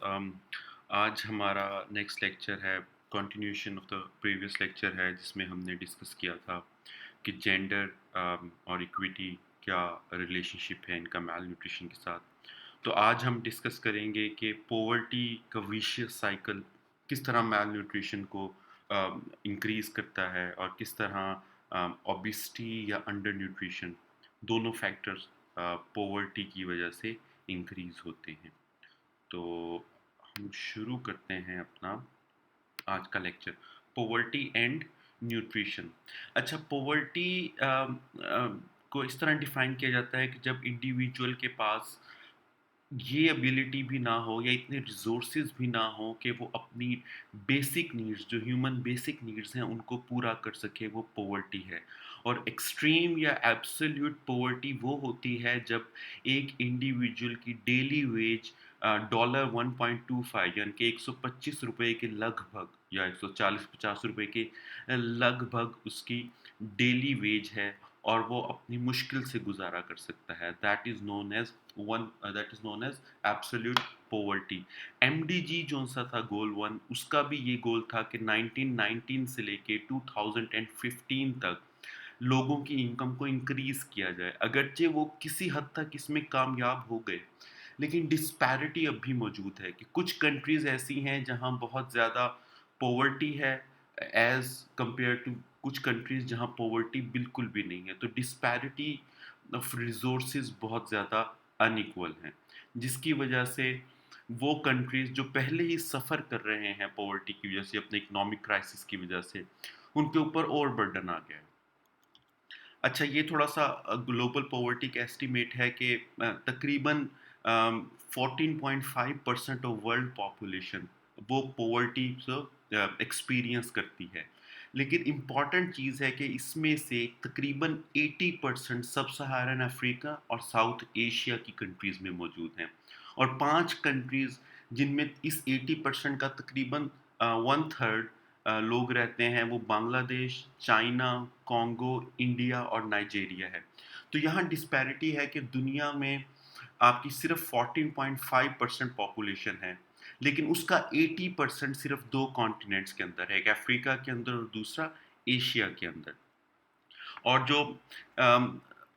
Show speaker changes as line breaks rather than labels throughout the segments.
आज हमारा next lecture है, continuation of the previous lecture है जिसमें हमने डिस्कस किया था कि जेंडर और इक्विटी क्या रिलेशनशिप है इनका मैल न्यूट्रिशन के साथ। तो आज हम डिस्कस करेंगे कि पोवर्टी का विशियस साइकिल किस तरह मैल न्यूट्रिशन को इंक्रीज करता है और किस तरह ओबिसिटी या अंडर न्यूट्रिशन दोनों फैक्टर्स पोवर्टी की वजह से इंक्रीज होते हैं। तो हम शुरू करते हैं अपना आज का लेक्चर, पोवर्टी एंड न्यूट्रिशन। अच्छा, पोवर्टी को इस तरह डिफाइन किया जाता है कि जब इंडिविजुअल के पास ये एबिलिटी भी ना हो या इतने रिसोर्सेज भी ना हो कि वो अपनी बेसिक नीड्स, जो ह्यूमन बेसिक नीड्स हैं, उनको पूरा कर सके, वो पोवर्टी है। और एक्सट्रीम या एब्सोल्यूट पोवर्टी वो होती है जब एक इंडिविजुअल की डेली वेज डॉलर 1.25 यानी कि 125 रुपए के लगभग या 140-50 रुपए के लगभग उसकी डेली वेज है और वो अपनी मुश्किल से गुजारा कर सकता है। That is known as absolute poverty. MDG जो सा था गोल वन, उसका भी ये गोल था कि 1919 से लेके 2015 तक लोगों की इनकम को इंक्रीज किया जाए। अगरचे वो किसी हद तक इसमें कामयाब हो गए, लेकिन डिस्पैरिटी अब भी मौजूद है कि कुछ कंट्रीज ऐसी हैं जहां बहुत ज़्यादा पोवर्टी है एज कंपेयर टू कुछ कंट्रीज जहां पोवर्टी बिल्कुल भी नहीं है। तो डिस्पैरिटी ऑफ रिसोर्सेज बहुत ज़्यादा अनइक्वल हैं, जिसकी वजह से वो कंट्रीज जो पहले ही सफ़र कर रहे हैं पोवर्टी की वजह से, अपने इकोनॉमिक क्राइसिस की वजह से, उनके ऊपर और बर्डन आ गया है। अच्छा, ये थोड़ा-सा ग्लोबल पॉवर्टी का एस्टीमेट है कि तकरीबन 14.5% ऑफ वर्ल्ड पॉपुलेशन वो पॉवर्टी से एक्सपीरियंस करती है। लेकिन इम्पॉर्टेंट चीज़ है कि इसमें से तकरीबन 80% सब सहारन अफ्रीका और साउथ एशिया की कंट्रीज़ में मौजूद हैं। और 5 कंट्रीज़ जिनमें इस 80% का तकरीबन 1/3 लोग रहते हैं, वो बांग्लादेश, चाइना, कॉन्गो, इंडिया और नाइजीरिया है। तो यहाँ डिस्पैरिटी है कि दुनिया में आपकी सिर्फ 14.5% पॉपुलेशन है, लेकिन उसका 80% सिर्फ दो कॉन्टिनेंट्स के अंदर है, एक अफ्रीका के अंदर और दूसरा एशिया के अंदर। और जो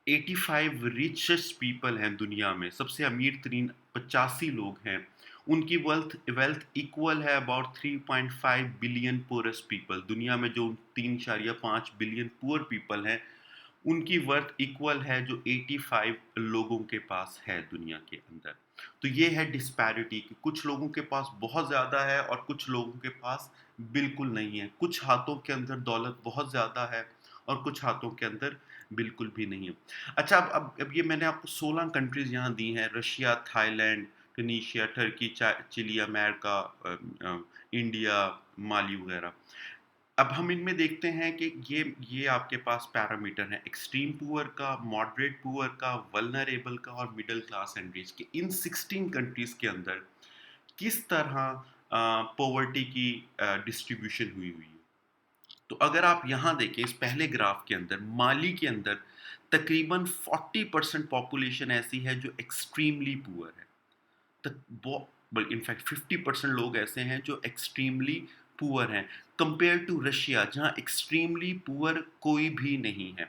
85 रिचेस्ट पीपल हैं दुनिया में, सबसे अमीर तरीन 85 लोग हैं, उनकी वेल्थ वेल्थ इक्वल है अबाउट 3.5 बिलियन पुअरेस्ट पीपल। दुनिया में जो 3.5 बिलियन पुअर पीपल हैं, उनकी वर्थ इक्वल है जो 85 लोगों के पास है दुनिया के अंदर। तो ये है डिस्पैरिटी कि कुछ लोगों के पास बहुत ज़्यादा है और कुछ लोगों के पास बिल्कुल नहीं है। कुछ हाथों के अंदर दौलत बहुत ज़्यादा है और कुछ हाथों के अंदर बिल्कुल भी नहीं है। अच्छा, अब ये मैंने आपको 16 कंट्रीज़ यहाँ दी हैं, Russia, Thailand, Tunisia, Turkey, Chile, America, India, Mali वगैरह। अब हम इनमें देखते हैं कि ये आपके पास पैरामीटर हैं, एक्सट्रीम पुअर का, मॉडरेट पुअर का, वल्नरेबल का और मिडिल क्लास एंड रिच के। इन 16 कंट्रीज के अंदर किस तरह पॉवर्टी की डिस्ट्रीब्यूशन हुई हुई है। तो अगर आप यहाँ देखें, इस पहले ग्राफ के अंदर माली के अंदर तकरीबन 40% पॉपुलेशन ऐसी है जो एक्सट्रीमली पुअर है। बल्कि इनफैक्ट 50% लोग ऐसे हैं जो एक्सट्रीमली पुअर हैं, कंपेयर टू रशिया जहां एक्सट्रीमली पुअर कोई भी नहीं है।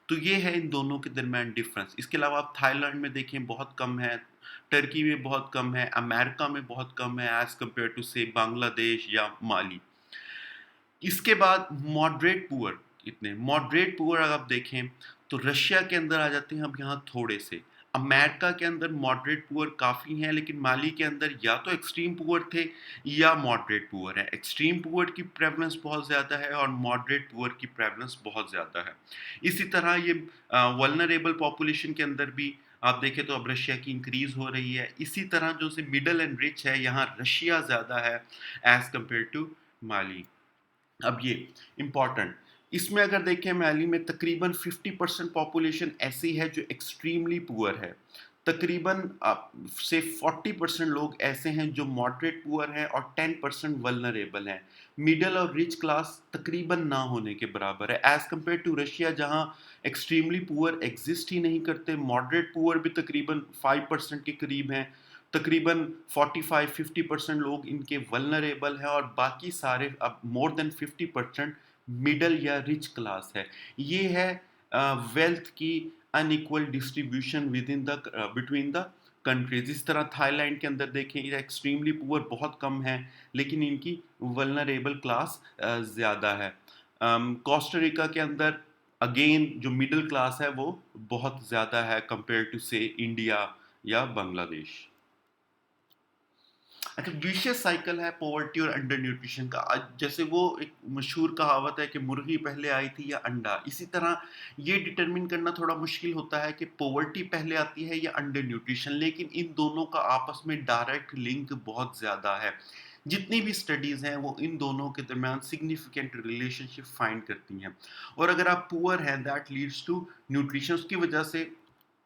तो ये है इन दोनों के दरमियान डिफरेंस। इसके अलावा आप थाईलैंड में देखें, बहुत कम है, टर्की में बहुत कम है, अमेरिका में बहुत कम है एज कंपेयर टू से बांग्लादेश या माली। इसके बाद मॉडरेट पुअर, इतने मॉडरेट पुअर अगर आप देखें तो रशिया के अंदर आ जाते हैं अब यहाँ थोड़े से, अमेरिका के अंदर मॉडरेट पुअर काफ़ी हैं, लेकिन माली के अंदर या तो एक्सट्रीम पुअर थे या मॉडरेट पुअर है। एक्सट्रीम पुअर की प्रेवलेंस बहुत ज़्यादा है और मॉडरेट पुअर की प्रेवलेंस बहुत ज़्यादा है। इसी तरह ये वल्नरेबल पॉपुलेशन के अंदर भी आप देखें तो अब रशिया की इंक्रीज हो रही है। इसी तरह जो से मिडल एंड रिच है, यहाँ रशिया ज़्यादा है एज कम्पेयर टू माली। अब ये इम्पॉर्टेंट, इसमें अगर देखें मैली में तकरीबन 50% पॉपुलेशन ऐसी है जो एक्सट्रीमली पुअर है। तकरीबन से 40% लोग ऐसे हैं जो मॉडरेट पुअर हैं और 10% वल्नरेबल हैं। मिडल और रिच क्लास तकरीबन ना होने के बराबर है एज कम्पेयर टू रशिया जहां एक्सट्रीमली पुअर एग्जिस्ट ही नहीं करते। मॉडरेट पुअर भी तकरीबन 5% के करीब हैं, तकरीबन 45-50% लोग इनके वल्नरेबल हैं और बाकी सारे अब मोर देन 50% मिडल या रिच क्लास है। ये है वेल्थ की unequal distribution with in the between the countries. इस तरह थाईलैंड के अंदर देखें, ये एक्सट्रीमली पुअर बहुत कम है, लेकिन इनकी वल्नरेबल क्लास ज़्यादा है। कोस्टारिका के अंदर अगेन जो मिडिल क्लास है वो बहुत ज़्यादा है कंपेयर टू से इंडिया या बांग्लादेश। अच्छा, विशियस साइकिल है पॉवर्टी और अंडर न्यूट्रिशन का। जैसे वो एक मशहूर कहावत है कि मुर्गी पहले आई थी या अंडा, इसी तरह ये डिटरमिन करना थोड़ा मुश्किल होता है कि पॉवर्टी पहले आती है या अंडर न्यूट्रिशन, लेकिन इन दोनों का आपस में डायरेक्ट लिंक बहुत ज़्यादा है। जितनी भी स्टडीज़ हैं वो इन दोनों के दरमियान सिग्निफिकेंट रिलेशनशिप फाइंड करती हैं। और अगर आप पुअर हैं, दैट लीड्स टू न्यूट्रिशन, उसकी वजह से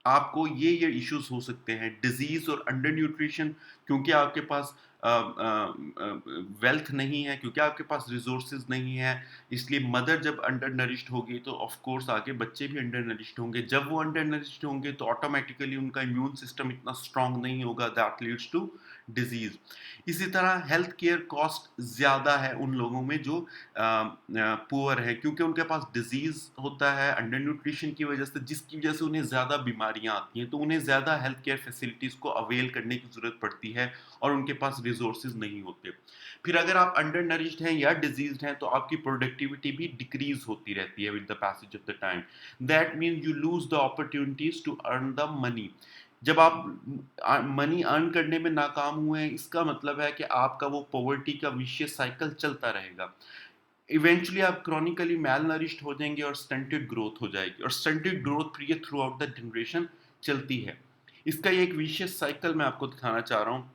आपको ये इश्यूज हो सकते हैं, डिजीज और अंडर न्यूट्रिशन, क्योंकि आपके पास वेल्थ नहीं है, क्योंकि आपके पास रिसोर्सेज नहीं है, इसलिए मदर जब अंडर नरिश्ड होगी तो ऑफ कोर्स आगे बच्चे भी अंडर नरिश्ड होंगे। जब वो अंडर नरिश्ड होंगे तो ऑटोमेटिकली उनका इम्यून सिस्टम इतना स्ट्रांग नहीं होगा, दैट लीड्स टू डिजीज। इसी तरह हेल्थ केयर कॉस्ट ज़्यादा है उन लोगों में जो पुअर है, क्योंकि उनके पास डिजीज होता है अंडर न्यूट्रिशन की वजह से, जिसकी वजह से उन्हें ज़्यादा बीमारियां आती हैं, तो उन्हें ज़्यादा हेल्थ केयर फैसिलिटीज़ को अवेल करने की ज़रूरत पड़ती है और उनके पास रिसोर्सेज नहीं होते। फिर अगर आप अंडर नरिश्ड हैं या डिजीज्ड हैं तो आपकी प्रोडक्टिविटी भी डिक्रीज होती रहती है with the passage of the time. That means you lose the opportunities to earn the money. जब आप मनी अर्न करने में नाकाम हुए हैं, इसका मतलब है कि आपका वो पॉवर्टी का विशियस साइकिल चलता रहेगा। इवेंचुअली आप क्रॉनिकली मैल नरिश्ड हो जाएंगे और स्टंटेड ग्रोथ हो जाएगी, और स्टंटेड ग्रोथ फिर ये थ्रू आउट द जनरेशन चलती है। इसका ये एक विशियस साइकिल मैं आपको दिखाना चाह रहा हूँ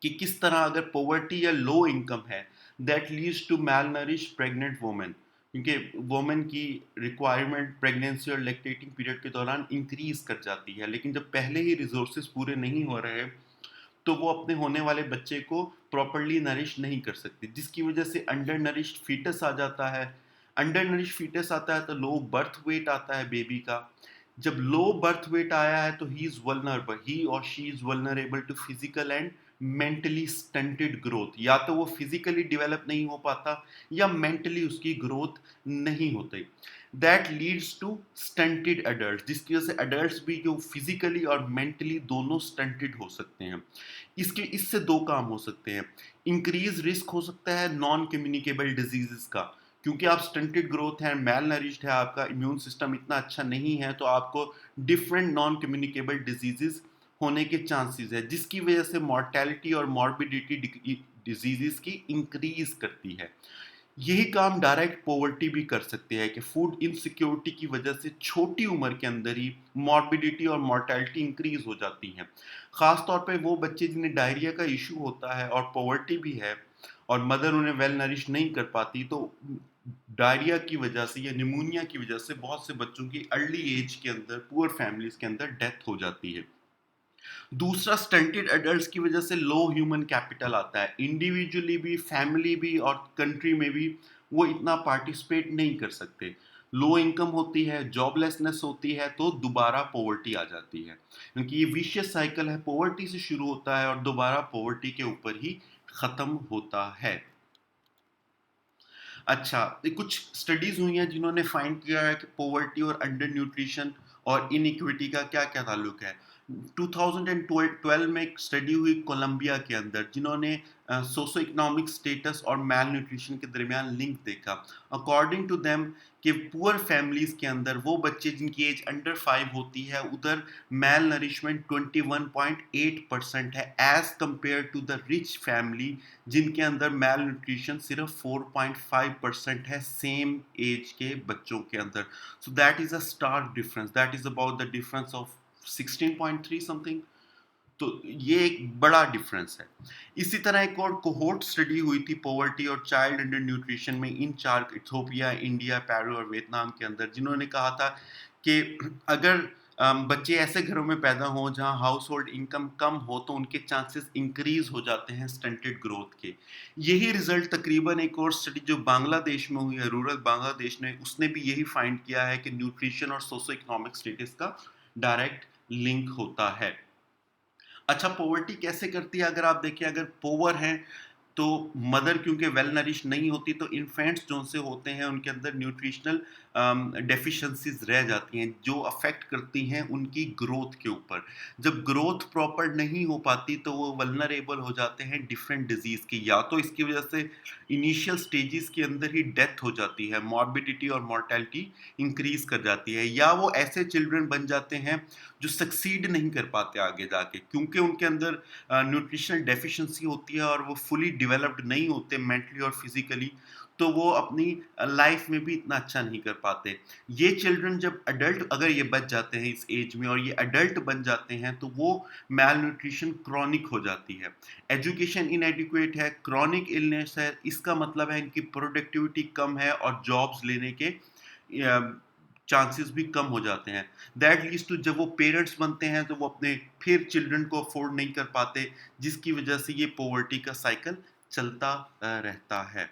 कि किस तरह अगर पॉवर्टी या लो इनकम है, that leads to malnourish pregnant women, क्योंकि वोमेन की रिक्वायरमेंट प्रेगनेंसी और लैक्टेटिंग पीरियड के दौरान इंक्रीज कर जाती है, लेकिन जब पहले ही रिसोर्सेज पूरे नहीं हो रहे तो वो अपने होने वाले बच्चे को प्रॉपरली नरिश नहीं कर सकती, जिसकी वजह से अंडर नरिश्ड फीटस आ जाता है। अंडर नरिश फीटस आता है तो लो बर्थ वेट आता है बेबी का। जब लो बर्थ वेट आया है तो ही और she is vulnerable to physical and mentally stunted growth. या तो वो फिजिकली डेवलप नहीं हो पाता या मेंटली उसकी ग्रोथ नहीं होती। That leads to stunted adult, जिसकी वजह से एडल्ट भी जो फिजिकली और मेंटली दोनों स्टंटेड हो सकते हैं। इससे दो काम हो सकते हैं। इंक्रीज रिस्क हो सकता है नॉन कम्युनिकेबल डिजीजेस का, क्योंकि आप स्टंटेड ग्रोथ है, मेल नरिश्ड है, आपका इम्यून सिस्टम इतना अच्छा नहीं है, तो आपको डिफरेंट नॉन कम्युनिकेबल डिजीजेस होने के चांसेस है, जिसकी वजह से मॉर्टेलिटी और मॉर्बिडिटी डिजीजेस की इंक्रीज करती है। यही काम डायरेक्ट पॉवर्टी भी कर सकती है कि फूड इनसिक्योरिटी की वजह से छोटी उम्र के अंदर ही मॉर्बिडिटी और मॉर्टेलिटी इंक्रीज हो जाती है। ख़ास तौर पे वो बच्चे जिन्हें डायरिया का इशू होता है और पॉवर्टी भी है और मदर उन्हें वेल नरिश नहीं कर पाती, तो डायरिया की वजह से या निमोनिया की वजह से बहुत से बच्चों की अर्ली एज के अंदर पुअर फैमिलीज के अंदर डेथ हो जाती है। दूसरा, स्टंटेड एडल्ट्स की वजह से लो ह्यूमन कैपिटल आता है, इंडिविजुअली भी, फैमिली भी और कंट्री में भी वो इतना पार्टिसिपेट नहीं कर सकते। लो इनकम होती है, जॉबलेसनेस होती है, तो दोबारा पॉवर्टी आ जाती है, क्योंकि ये विशियस साइकिल है, पॉवर्टी से शुरू होता है और दोबारा पॉवर्टी के ऊपर ही खत्म होता है। अच्छा, ये कुछ स्टडीज हुई हैं जिन्होंने फाइंड किया है कि पॉवर्टी और अंडर न्यूट्रिशन और इनइक्विटी का क्या क्या ताल्लुक है। 2012 में एक स्टडी हुई कोलंबिया के अंदर, जिन्होंने सोशो इकोनॉमिक स्टेटस और मैल न्यूट्रिशन के दरमियान लिंक देखा। अकॉर्डिंग टू देम कि पुअर फैमिलीज के अंदर वो बच्चे जिनकी एज अंडर 5 होती है, उधर मैल नरिशमेंट 21.8% है, as compare to the rich family जिनके अंदर मैल न्यूट्रिशन सिर्फ 4.5% है सेम एज के बच्चों के अंदर। So that is a stark difference, that is about the difference of 16.3 something. तो ये एक बड़ा डिफरेंस है। इसी तरह एक और कोहोर्ट स्टडी हुई थी पॉवर्टी और चाइल्ड अंडर न्यूट्रिशन में इन 4, इथियोपिया, इंडिया, पेरू और वियतनाम के अंदर, जिन्होंने कहा था कि अगर बच्चे ऐसे घरों में पैदा हों जहां हाउस होल्ड इनकम कम हो तो उनके चांसेस इंक्रीज हो जाते हैं स्टंटेड ग्रोथ के। यही रिजल्ट तकरीबन एक और स्टडी जो बांग्लादेश में हुई है, रूरल बांग्लादेश ने, उसने भी यही फाइंड किया है कि न्यूट्रिशन और सोशो इकोनॉमिक स्टेटस का डायरेक्ट लिंक होता है। अच्छा, पॉवर्टी कैसे करती है अगर आप देखें, अगर पोवर हैं तो मदर क्योंकि वेल नरिश नहीं होती, तो इन्फेंट्स जो से होते हैं उनके अंदर न्यूट्रिशनल डेफिशिएंसीज रह जाती हैं जो अफेक्ट करती हैं उनकी ग्रोथ के ऊपर। जब ग्रोथ प्रॉपर नहीं हो पाती तो वो वल्नरेबल हो जाते हैं डिफरेंट डिजीज की, या तो इसकी वजह से इनिशियल स्टेजेस के अंदर ही डेथ हो जाती है, मॉर्बिडिटी और मॉर्टेलिटी इंक्रीज कर जाती है, या वो ऐसे चिल्ड्रन बन जाते हैं जो सक्सीड नहीं कर पाते आगे जाके, क्योंकि उनके अंदर न्यूट्रिशनल डेफिशिएंसी होती है और वो फुली डेवलप्ड नहीं होते मेंटली और फिजिकली, तो वो अपनी लाइफ में भी इतना अच्छा नहीं कर पाते। ये चिल्ड्रन जब अडल्ट अगर ये बच जाते हैं इस एज में और ये अडल्ट बन जाते हैं तो वो मैल न्यूट्रिशन क्रॉनिक हो जाती है। एजुकेशन इनएडिक्वेट है, क्रॉनिक इलनेस है, इसका मतलब है इनकी प्रोडक्टिविटी कम है और जॉब्स लेने के चांसेस भी कम हो जाते हैं। दैट लीड्स टू, जब वो पेरेंट्स बनते हैं तो वो अपने फिर चिल्ड्रन को अफोर्ड नहीं कर पाते, जिसकी वजह से ये पॉवर्टी का साइकिल चलता रहता है।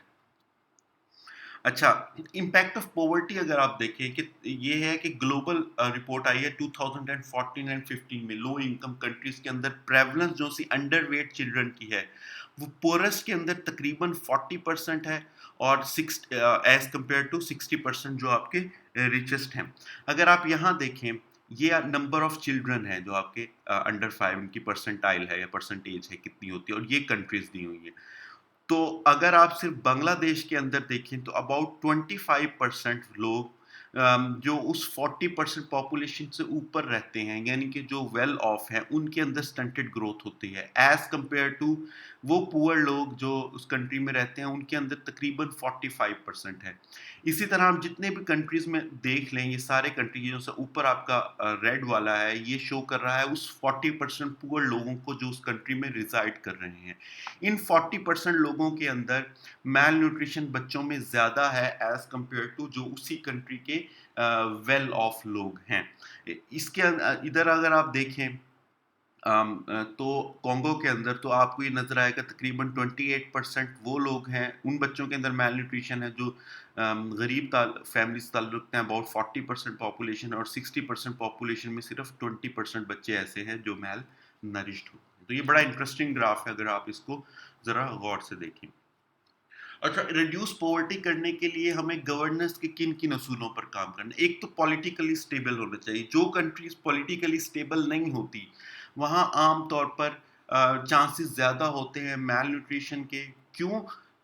अच्छा, इम्पैक्ट ऑफ पॉवर्टी अगर आप देखें कि ये है कि ग्लोबल रिपोर्ट आई है 2014 एंड 15 में, लो इनकम कंट्रीज के अंदर प्रेवलेंस जो सी अंडरवेट चिल्ड्रन की है वो पोरेस्ट के अंदर तकरीबन 40% है, और सिक्स एज कम्पेयर टू 60% जो आपके रिचेस्ट हैं। अगर आप यहाँ देखें, ये नंबर ऑफ चिल्ड्रन है जो आपके अंडर 5, इनकी परसेंटाइल है या परसेंटेज है कितनी होती है, और ये कंट्रीज दी हुई है। तो अगर आप सिर्फ बांग्लादेश के अंदर देखें तो अबाउट 25% लोग जो उस 40% पॉपुलेशन से ऊपर रहते हैं, यानी कि जो वेल ऑफ है, उनके अंदर स्टंटेड ग्रोथ होती है एज कंपेयर टू वो पुअर लोग जो उस कंट्री में रहते हैं, उनके अंदर तकरीबन 45% है। इसी तरह आप जितने भी कंट्रीज में देख लें, ये सारे कंट्रीजों से ऊपर आपका रेड वाला है, ये शो कर रहा है उस 40% पुअर लोगों को जो उस कंट्री में रिजाइड कर रहे हैं। इन 40% लोगों के अंदर मैल न्यूट्रिशन बच्चों में ज़्यादा है एज कंपेयर टू जो उसी कंट्री के वेल ऑफ लोग हैं। इसके इधर अगर आप देखें तो कॉन्गो के अंदर तो आपको ये नज़र आएगा तकरीबन 28% वो लोग हैं, उन बच्चों के अंदर मैल न्यूट्रिशन है जो गरीब फैमिली से ताल्लुक़ रखते हैं। अबाउट 40% पॉपुलेशन और 60% पॉपुलेशन में सिर्फ 20% बच्चे ऐसे हैं जो मैल नरिश्ड होते हैं। तो ये बड़ा इंटरेस्टिंग ग्राफ है अगर आप इसको ज़रा गौर से देखें। अच्छा, रिड्यूस पॉवर्टी करने के लिए हमें गवर्नेंस के किन किन असूलों पर काम करना है। एक तो पॉलिटिकली स्टेबल होना चाहिए। जो कंट्रीज पॉलिटिकली स्टेबल नहीं होती वहाँ आम तौर पर चांसेस ज़्यादा होते हैं मैल न्यूट्रिशन के। क्यों?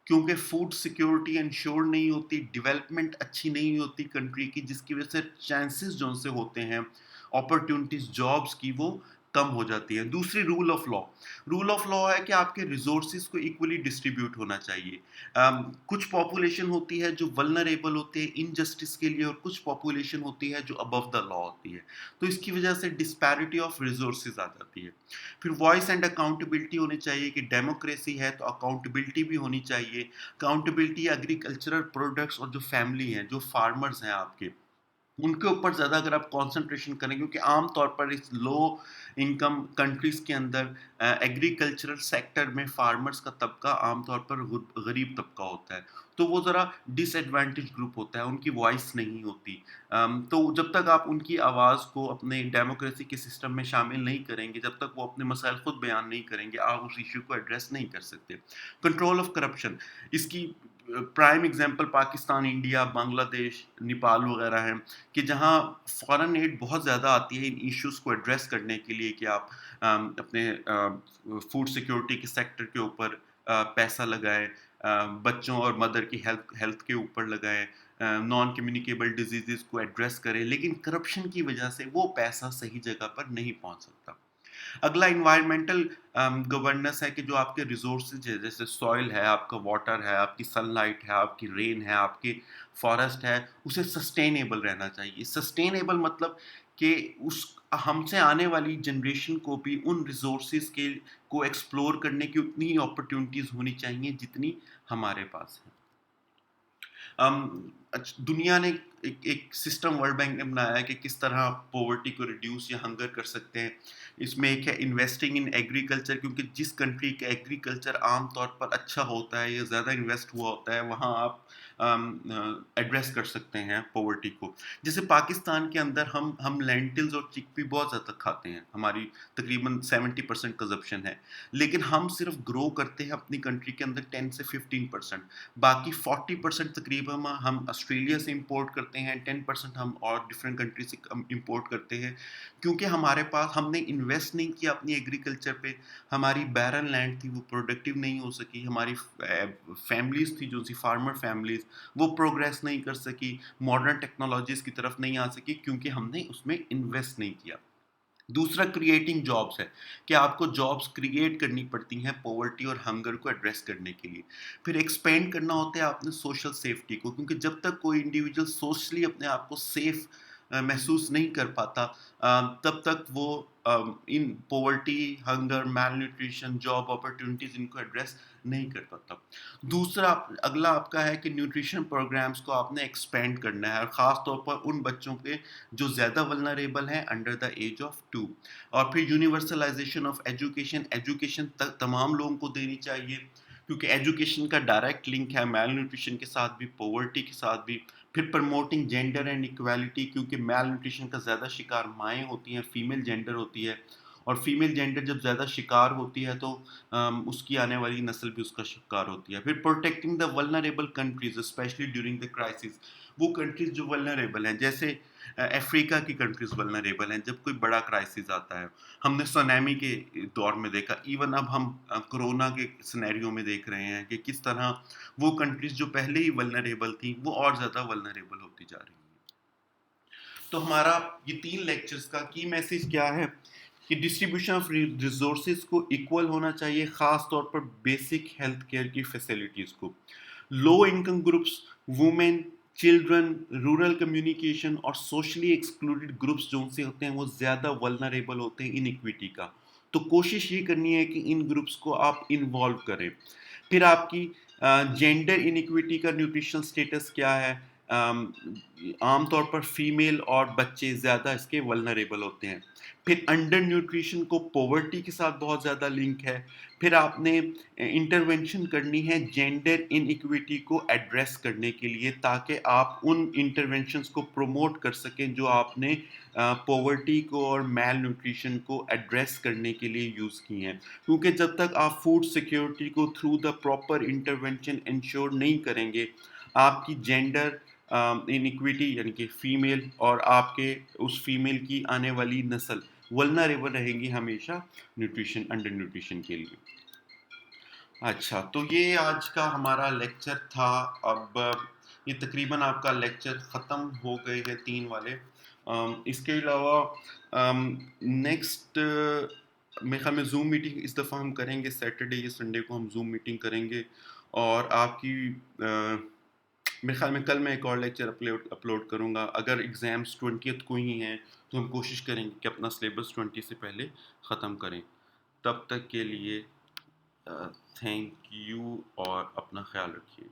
क्योंकि फूड सिक्योरिटी इंश्योर नहीं होती, डेवलपमेंट अच्छी नहीं होती कंट्री की, जिसकी वजह से चांसेस जो से होते हैं अपॉर्चुनिटीज जॉब्स की वो कम हो जाती है। दूसरी, रूल ऑफ लॉ है कि आपके रिसोर्सेज को इक्वली डिस्ट्रीब्यूट होना चाहिए। कुछ पॉपुलेशन होती है जो वल्नरेबल होते हैं इनजस्टिस के लिए, और कुछ पॉपुलेशन होती है जो अबव द लॉ होती है, तो इसकी वजह से डिस्पैरिटी ऑफ रिसोर्सेज आ जाती है। फिर वॉइस एंड अकाउंटेबिलिटी होनी चाहिए कि डेमोक्रेसी है तो अकाउंटेबिलिटी भी होनी चाहिए। अकाउंटेबिलिटी एग्रीकल्चरल प्रोडक्ट्स और जो फैमिली हैं, जो फार्मर्स हैं आपके, उनके ऊपर ज़्यादा अगर आप कंसंट्रेशन करें, क्योंकि आम तौर पर इस लो इनकम कंट्रीज़ के अंदर एग्रीकल्चरल सेक्टर में फार्मर्स का तबका आम तौर पर गरीब तबका होता है, तो वो ज़रा डिसएडवांटेज ग्रुप होता है, उनकी वॉइस नहीं होती। तो जब तक आप उनकी आवाज़ को अपने डेमोक्रेसी के सिस्टम में शामिल नहीं करेंगे, जब तक वो अपने मसाइल खुद बयान नहीं करेंगे, आप उस इशू को एड्रेस नहीं कर सकते। कंट्रोल ऑफ करप्शन, इसकी prime example Pakistan, India, Bangladesh, Nepal वगैरह हैं, कि जहाँ फॉरेन एड बहुत ज़्यादा आती है इन इश्यूज़ को एड्रेस करने के लिए कि आप अपने फूड सिक्योरिटी के सेक्टर के ऊपर पैसा लगाएं, बच्चों और मदर की हेल्थ हेल्थ के ऊपर लगाएं, नॉन कम्युनिकेबल डिजीज़ को एड्रेस करें, लेकिन करप्शन की वजह से वो पैसा सही जगह पर नहीं पहुंच सकता। अगला इन्वायरमेंटल गवर्नेंस है कि जो आपके रिसोर्सेज है, जैसे सॉइल है, आपका वाटर है, आपकी सनलाइट है, आपकी रेन है, आपकी फॉरेस्ट है, उसे सस्टेनेबल रहना चाहिए। सस्टेनेबल मतलब कि उस हमसे आने वाली जनरेशन को भी उन रिसोर्सेज के को एक्सप्लोर करने की उतनी ही अपॉर्चुनिटीज़ होनी चाहिए जितनी हमारे पास है। दुनिया ने एक सिस्टम वर्ल्ड बैंक ने बनाया है कि किस तरह पॉवर्टी को रिड्यूस या हंगर कर सकते हैं। इसमें एक है इन्वेस्टिंग इन एग्रीकल्चर, क्योंकि जिस कंट्री का एग्रीकल्चर आम तौर पर अच्छा होता है या ज़्यादा इन्वेस्ट हुआ होता है, वहाँ आप एड्रेस कर सकते हैं पॉवर्टी को। जैसे पाकिस्तान के अंदर हम लेंटिल्स और चिकपी बहुत ज़्यादा खाते हैं, हमारी तकरीबन 70% कंजप्शन है, लेकिन हम सिर्फ ग्रो करते हैं अपनी कंट्री के अंदर 10 से 15%। बाकी 40% तकरीबन हम ऑस्ट्रेलिया से इंपोर्ट करते हैं, 10% हम और डिफरेंट कंट्री से इंपोर्ट करते हैं, क्योंकि हमारे पास हमने इन्वेस्ट नहीं किया अपनी एग्रीकल्चर पे। हमारी बैरन लैंड थी, वो प्रोडक्टिव नहीं हो सकी। हमारी फैमिलीज थी जो सी फार्मर फैमिलीज, वो प्रोग्रेस नहीं कर सकी, मॉडर्न टेक्नोलॉजीज की तरफ नहीं आ सकी, क्योंकि हमने उसमें इन्वेस्ट नहीं किया। दूसरा क्रिएटिंग जॉब्स है कि आपको जॉब्स क्रिएट करनी पड़ती हैं पॉवर्टी और हंगर को एड्रेस करने के लिए। फिर एक्सपेंड करना होता है आपने सोशल सेफ्टी को, क्योंकि जब तक कोई इंडिविजुअल सोशली अपने आप को सेफ महसूस नहीं कर पाता, तब तक वो इन poverty, hunger, malnutrition, job opportunities इनको एड्रेस नहीं कर पाता। दूसरा अगला आपका है कि न्यूट्रिशन प्रोग्राम्स को आपने एक्सपेंड करना है, और ख़ास तौर पर उन बच्चों के जो ज़्यादा वल्नरेबल हैं अंडर द एज ऑफ 2। और फिर यूनिवर्सलाइजेशन ऑफ एजुकेशन, एजुकेशन तमाम लोगों को देनी चाहिए, क्योंकि एजुकेशन का डायरेक्ट लिंक है मेल न्यूट्रिशन के साथ भी, पॉवर्टी के साथ भी। फिर प्रमोटिंग जेंडर एंड इक्वालिटी, क्योंकि मेल न्यूट्रिशन का ज़्यादा शिकार माएँ होती हैं, फीमेल जेंडर होती है, और फीमेल जेंडर जब ज़्यादा शिकार होती है तो उसकी आने वाली नस्ल भी उसका शिकार होती है। फिर protecting the vulnerable countries specially during the crisis, वो कंट्रीज जो वल्नरेबल हैं, जैसे अफ्रीका की कंट्रीज वल्नरेबल हैं जब कोई बड़ा क्राइसिस आता है। हमने सुनामी के दौर में देखा, इवन अब हम कोरोना के सिनेरियो में देख रहे हैं कि किस तरह वो कंट्रीज जो पहले ही वल्नरेबल थी वो और ज़्यादा वल्नरेबल होती जा रही हैं। तो हमारा ये 3 लेक्चर्स का की मैसेज क्या है कि डिस्ट्रीब्यूशन ऑफ रिसोर्सेज को इक्वल होना चाहिए, ख़ास तौर पर बेसिक हेल्थ केयर की फैसिलिटीज़ को। Low income groups, women, children, rural communication और सोशली एक्सक्लूडेड ग्रुप्स जो उनसे होते हैं वो ज़्यादा वल्नरेबल होते हैं इनइक्विटी का। तो कोशिश ये करनी है कि इन ग्रुप्स को आप इन्वॉल्व करें। फिर आपकी जेंडर इनइक्विटी का न्यूट्रिशनल स्टेटस क्या है? आमतौर पर फीमेल और बच्चे ज़्यादा इसके वल्नरेबल होते हैं। फिर अंडर न्यूट्रिशन को पॉवर्टी के साथ बहुत ज़्यादा लिंक है। फिर आपने इंटरवेंशन करनी है जेंडर इनइक्विटी को एड्रेस करने के लिए, ताकि आप उन इंटरवेंशंस को प्रमोट कर सकें जो आपने पॉवर्टी को और मैल न्यूट्रिशन को एड्रेस करने के लिए यूज़ की हैं। क्योंकि जब तक आप फूड सिक्योरिटी को through the proper intervention ensure नहीं करेंगे, आपकी जेंडर इनइक्विटी यानी कि फीमेल और आपके उस फीमेल की आने वाली नस्ल वल्नरेबल रहेंगी हमेशा न्यूट्रिशन, अंडर न्यूट्रिशन के लिए। अच्छा, तो ये आज का हमारा लेक्चर था। अब ये तकरीबन आपका लेक्चर ख़त्म हो गए हैं 3 वाले। इसके अलावा नेक्स्ट मेरे ख़्याल में ज़ूम मीटिंग इस दफ़ा हम करेंगे सैटरडे या संडे को हम ज़ूम मीटिंग करेंगे। और आपकी मेरे ख़्याल में कल मैं एक और लेक्चर अपलोड करूँगा। अगर एग्ज़ाम्स 20th को ही हैं तो हम कोशिश करेंगे कि अपना सिलेबस 20 से पहले ख़त्म करें। तब तक के लिए थैंक यू और अपना ख्याल रखिए।